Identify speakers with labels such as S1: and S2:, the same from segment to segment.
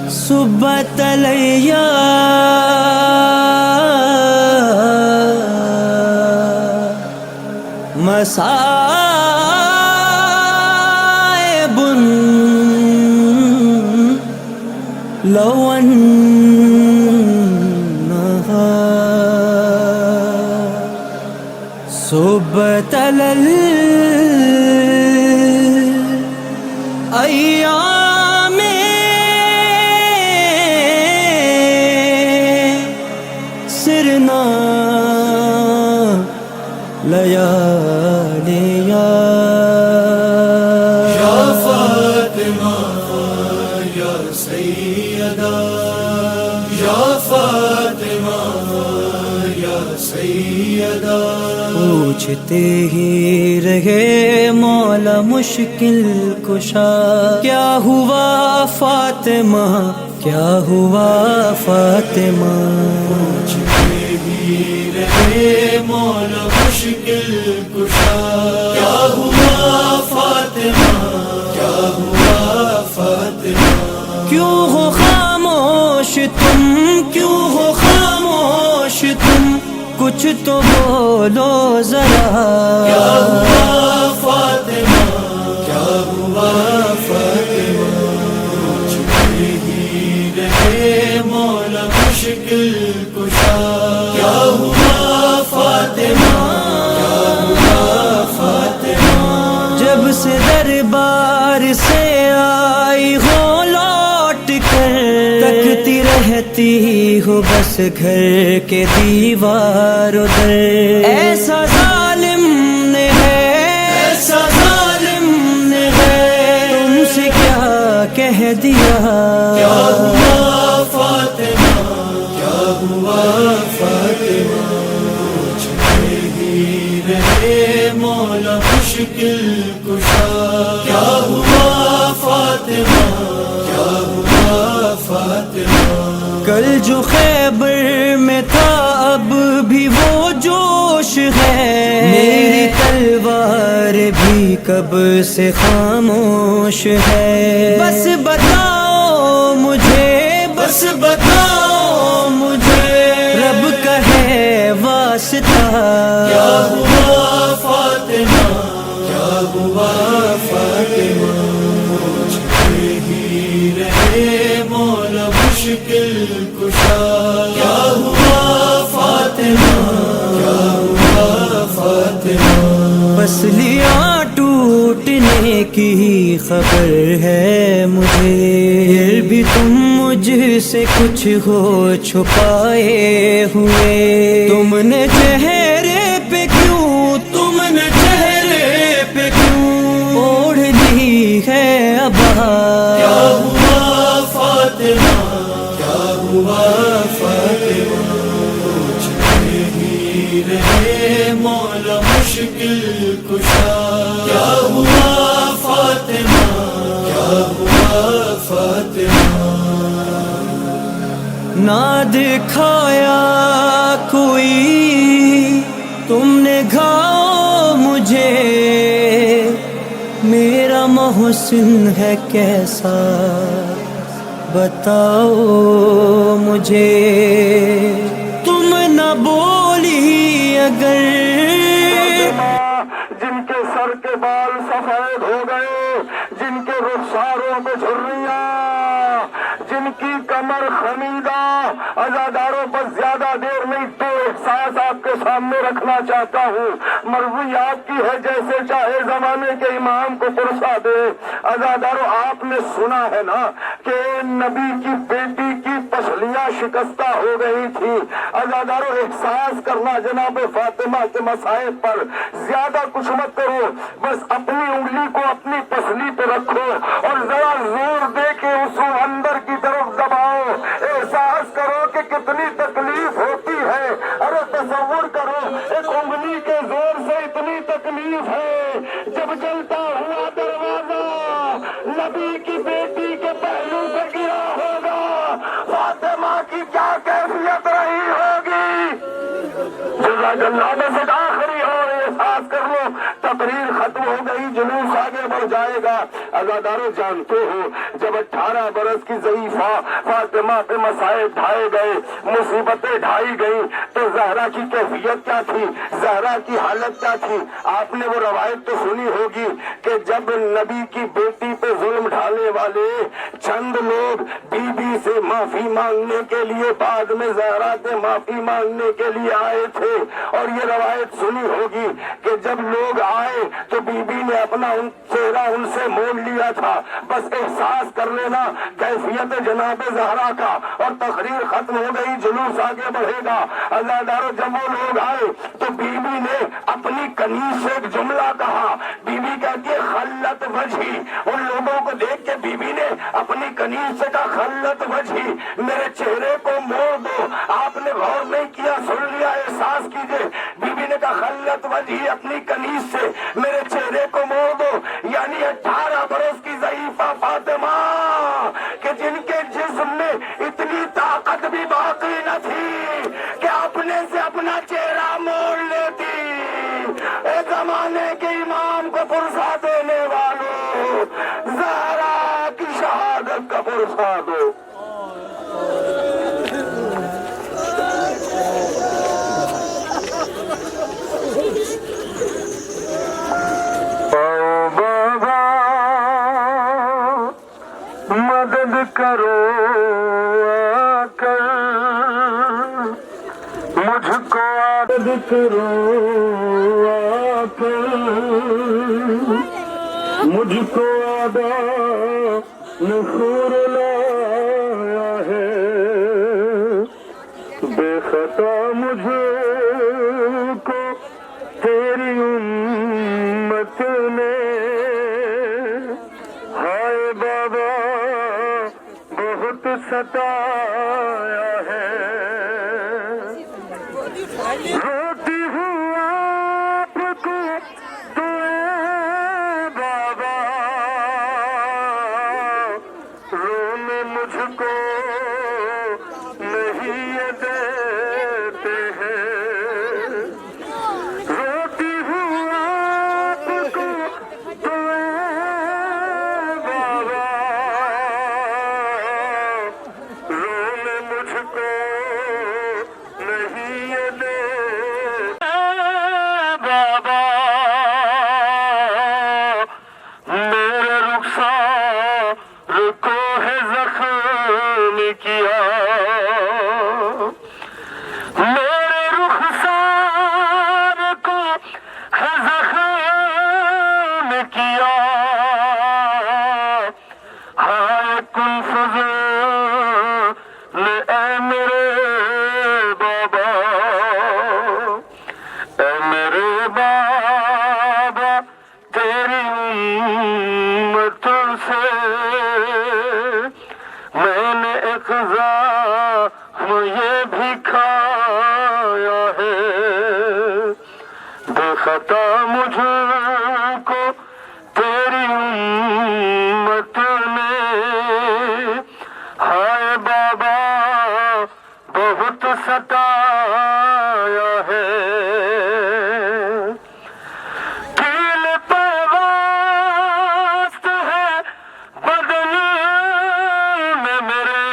S1: صبح تلیا مصائب لو انہا صبح تلل ایام سرنا لیالیا
S2: یا فاطمہ یا سیدہ، یا فاطمہ یا سیدہ،
S1: پوچھتے ہی رہے مولا مشکل کشا، کیا ہوا فاطمہ، کیا ہوا فاطمہ،
S2: پوچھتے ہی رہے مولا مشکل کشا، کیا ہوا فاطمہ، کیا ہوا فاطمہ،
S1: کیوں ہو خاموش تم، کیوں ہو خاموش تم، کچھ تو بولو ذرا،
S2: کیا ہوا فاطمہ، کیا ہوا فاطمہ، پوچھتے ہی رہے مولا مشکل کشا، کیا ہوا فاطمہ، کیا ہوا فاطمہ،
S1: جب سے دربار سے آئی ہو لوٹ کر، تکتی رہتی ہو بس گھر کے دیوار ادھر، ایسا ظالم نے ہے، ایسا ظالم نے ہے، تم سے کیا کہہ دیا،
S2: کیا ہوا فاطمہ، کیا ہوا فاطمہ، پوچھتے ہی رہے مولا مشکل کشا، کیا ہوا فاطمہ، کیا ہوا فاطمہ،
S1: کل جو خیبر میں تھا اب بھی وہ جوش ہے، میری تلوار بھی کب سے خاموش ہے، بس بتاؤ مجھے، بس بتاؤ مجھے، رب کا ہے واسطہ،
S2: کیا ہوا فاطمہ، کیا ہوا فاطمہ، پوچھتے ہی رہے مولا مشکل کشا، کیا ہوا فاطمہ، کیا ہوا فاطمہ،
S1: پسلیاں ٹوٹنے کی خبر ہے مجھے، پھر بھی تم مجھ سے کچھ ہو چھپائے ہوئے، تم نے چہرے پہ کیوں، تم نے چہرے پہ کیوں اوڑھ لی ہے ابا،
S2: کیا ہوا فاطمہ، کیا ہوا فاطمہ، پوچھتے ہی رہے مولا مشکل کشا، کیا ہوا فاطمہ، کیا ہوا فاطمہ،
S1: نہ دکھایا کوئی تم نے گھاؤ مجھے، میرا محسن ہے کیسا بتاؤ مجھے، تم نہ بولی اگر،
S2: جن کے سر کے بال سفید ہو گئے، جن کے رخساروں پہ جھریاں، جن کی کمر خمیدہ، عزاداروں پر زیادہ دیر نہیں، دو احساس آپ کے سامنے رکھنا چاہتا ہوں، مرضی آپ کی ہے جیسے چاہے زمانے کے امام کو پرسا دے، عزاداروں آپ نے سنا ہے نا کہ نبی کی بیٹی کی پسلیاں شکستہ ہو گئی تھی، عزاداروں احساس کرنا جناب فاطمہ کے مصائب پر، زیادہ کچھ مت کرو، بس اپنی انگلی کو اپنی پسلی پہ رکھو اور ذرا زور دے کے اس اندر کی طرف دباؤ، احساس کرو کہ کتنی تکلیف ہوتی ہے، ارے تصور کرو ایک انگلی کے زور سے اتنی تکلیف ہے، جب جلتا ہوا دروازہ نبی کی بیٹی کے پہلو پہ گرا ہوگا، فاطمہ کی کیا کیفیت رہی ہوگی، جزاک اللہ، بس ایک آخری اور احساس کر لو، تقریر ختم ہو گئی، جلوس آگے بڑھ جائے گا۔ عزادارو جانتے ہو جب 18 برس کی ضعیفہ فاطمہ پہ مصائب ڈھائے گئے، مصیبتیں ڈھائی گئی، تو زہرا کی کیفیت کیا تھی، زہرا کی حالت کیا تھی؟ آپ نے وہ روایت تو سنی ہوگی کہ جب نبی کی بیٹی پہ ظلم ڈھانے والے چند لوگ بی بی سے معافی مانگنے کے لیے بعد میں زہرا سے معافی مانگنے کے لیے آئے تھے، اور یہ روایت سنی ہوگی کہ جب لوگ آئے تو بی بی نے اپنا چہرہ ان سے مول لیا تھا، بس احساس کر لینا کیفیت جناب زہرا کا، اور تقریر ختم ہو گئی، جلوس آگے بڑھے گا۔ عزادارو جب وہ لوگ آئے تو بی بی نے اپنی کنیز سے ایک جملہ کہا، بی بی کہتی ہے خلت وجہی، ان لوگوں کو دیکھ کے بی بی نے اپنی کنیز سے کہا خلت وجہی، میرے چہرے کو موڑ دو۔ آپ نے غور نہیں کیا، سن لیا، احساس کیجئے، بی بی نے کہا خلت وجہی، اپنی کنیز سے میرے چہرے کو موڑ دو، یعنی 18 برس کی ضعیفہ فاطمہ کہ جن کے جسم میں اتنی طاقت بھی باقی نہ تھی کہ اپنے سے اپنا چہرہ موڑ لیتی۔ اے زمانے کے امام کو پرسا دینے والوں، زہرا کی شہادت کا پرسا دو۔ مدد کرو آ کر، مجھ کو مدد کرو آ کر، مجھ کو آدھا نخور لایا ہے، بے خطا مجھے کو تیری امت نے، ہائے بابا بہت ستایا ہے، روتی ہوں آپ کو تو اے بابا، رونے مجھ کو نہیں یہ دیتے ہیں، روتی ہوں آپ کو تو اے بابا، رونے مجھ کو نہیں یہ دیتے بابا، میرے رخسار کو ہے زخم کیا، میرے رخسار کو ہے زخم کیا، ہائے کن فضل اے میرے بابا، اے میرے بابا، تیری امت سے میں نے ایک زخم یہ بھی کھایا ہے، بے خطا مجھ کو تیری امت نے، ہائے بابا بہت ستایا ہے، کیل پہ واسط ہے بدن میں میرے،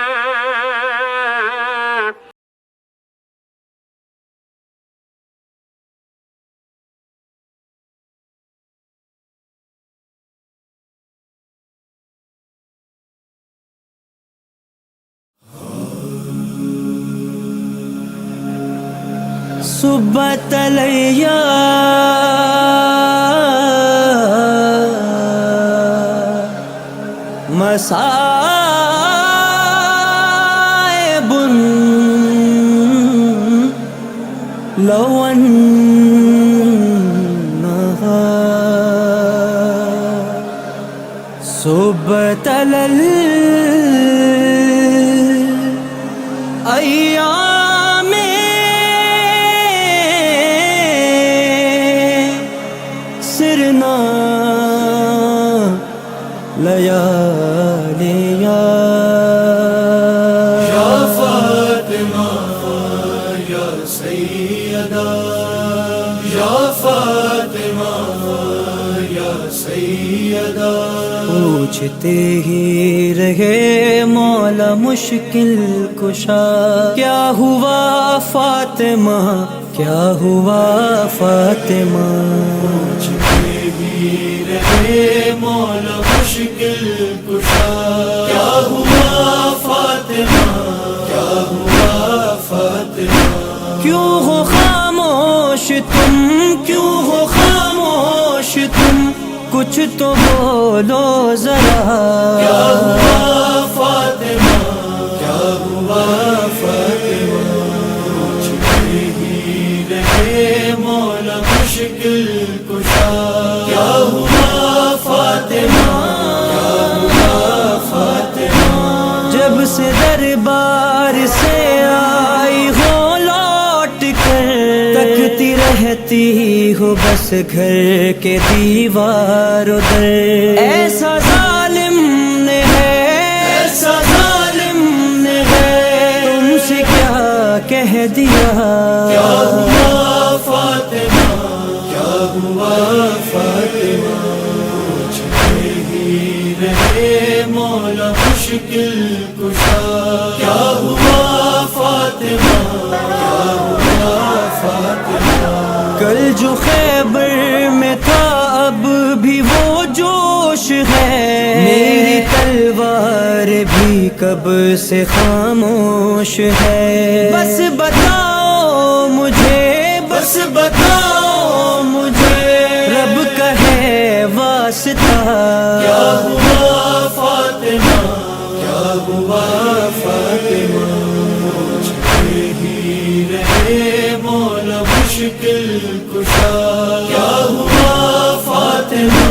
S1: صبح تلیا مصائب لو النهار، صبح تلل ایام سرنا لیالیا، یا فاطمہ یا سیدہ، یا فاطمہ یا سیدہ، پوچھتے ہی رہے مولا مشکل کشا، کیا ہوا فاطمہ، کیا ہوا فاطمہ، پوچھتے ہی رہے مولا مشکل کشا، کیا ہوا فاطمہ، کیا ہوا فاطمہ، کیوں ہو خاموش تم، کیوں ہو خاموش تم، کچھ تو بولو ذرا، کیا ہوا فاطمہ، کیا ہوا فاطمہ، پوچھتے ہی رہے مولا مشکل کشا، کیا ہوا فاطمہ، کیا ہوا فاطمہ، جب سے دربار سے آئی ہو لوٹ کر، تکتی رہتی ہو بس گھر کے دیوار در، ایسا ظالم نے ہے، ایسا ظالم نے ہے، تم سے کیا کہہ دیا، کیا ہوا فاطمہ، کیا ہوا فاطمہ، پوچھتے ہی رہے مولا مشکل کشا، کیا ہوا فاطمہ، کیا ہوا فاطمہ، کل جو خیبر میں تھا اب بھی وہ جوش ہے، میری تلوار بھی کب سے خاموش ہے، بس بتاؤ مجھے، بس بتاؤ مجھے، رب کا ہے واسطہ، کیا ہوا فاطمہ، کیا ہوا فاطمہ، پوچھتے ہی رہے مولا مشکل کشا، کیا ہوا فاطمہ،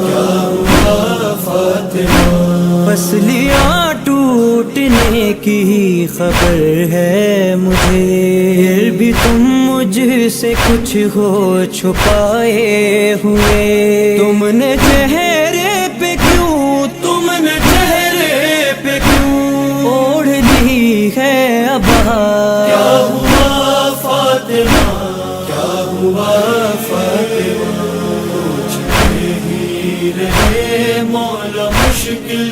S1: کیا ہوا فاطمہ، پسلیاں ٹوٹنے کی خبر ہے مجھے، پھر بھی تم مجھ سے کچھ ہو چھپائے ہوئے، تم نے چہرے پہ کیوں، تم نے چہرے پہ کیوں اوڑھ لی ہے ابا، کیا ہوا فاطمہ، کیا ہوا فاطمہ، پوچھتے ہی رہے مولا مشکل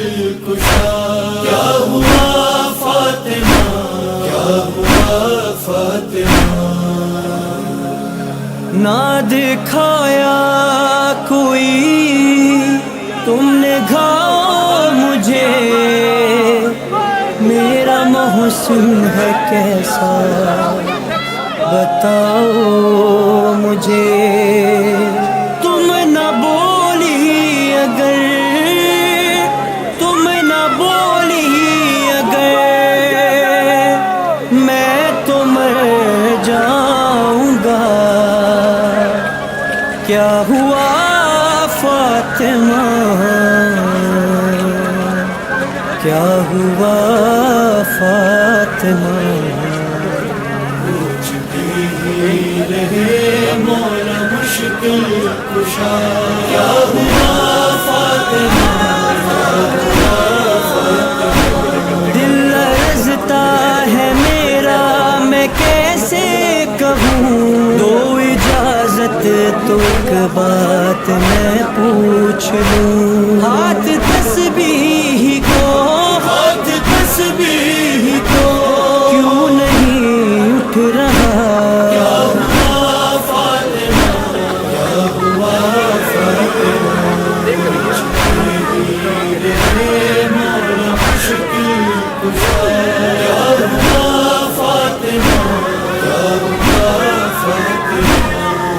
S1: کشا، کیا ہوا فاطمہ، کیا ہوا فاطمہ، نہ دکھایا کوئی تم نے گھاؤ مجھے، میرا محسن ہے کیسا بتاؤ مجھے، تم نہ بولی اگر، تم نہ بولی اگر، میں تو مر جاؤں گا، کیا ہوا فاطمہ، کیا ہوا فاطمہ، رہے مولا مشکل کشا، کیا ہوا فاطمہ، دل لرزتا ہے میرا میں کیسے کہوں، دو اجازت تو ایک بات میں پوچھ لوں، ہاتھ تسبیح کو، ہاتھ تسبیح کو کیوں نہیں اٹھ رہا،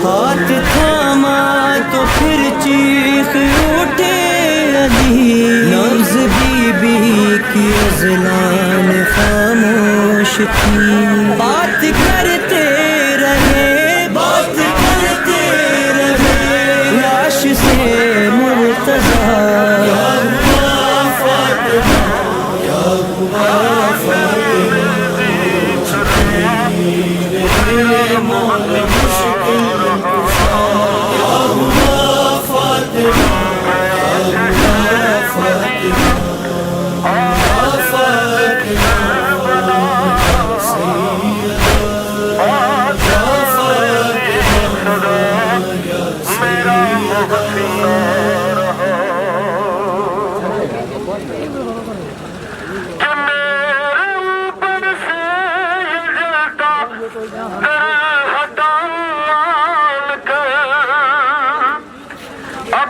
S1: ہاتھ تھاما تو پھر چیخ اٹھے علی، نبض بی بی کی اذلان خاموش تھی، بات کرتے رہے، بات کرتے رہے، لاش سے مرتضی، کیا ہوا فاطمہ، کیا ہوا فاطمہ، مولا مشکل کشا، کیا ہوا فاطمہ، کیا ہوا فاطمہ،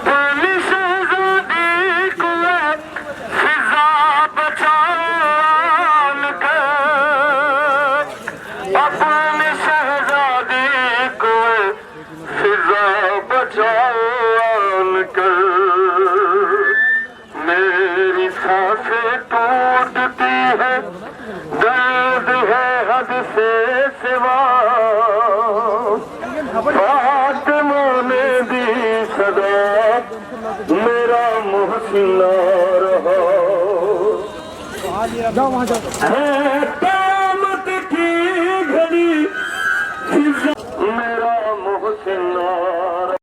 S2: اپنی شہزادی کو فضا بچان کر، اپنی شہزادی کو فضا بچان کر، میری سانسیں ٹوٹتی ہے، درد ہے حد سے سوا، فاطمہ نے دی صدا، میرا محسن رہا ہے، قیامت کی گھڑی میرا محسن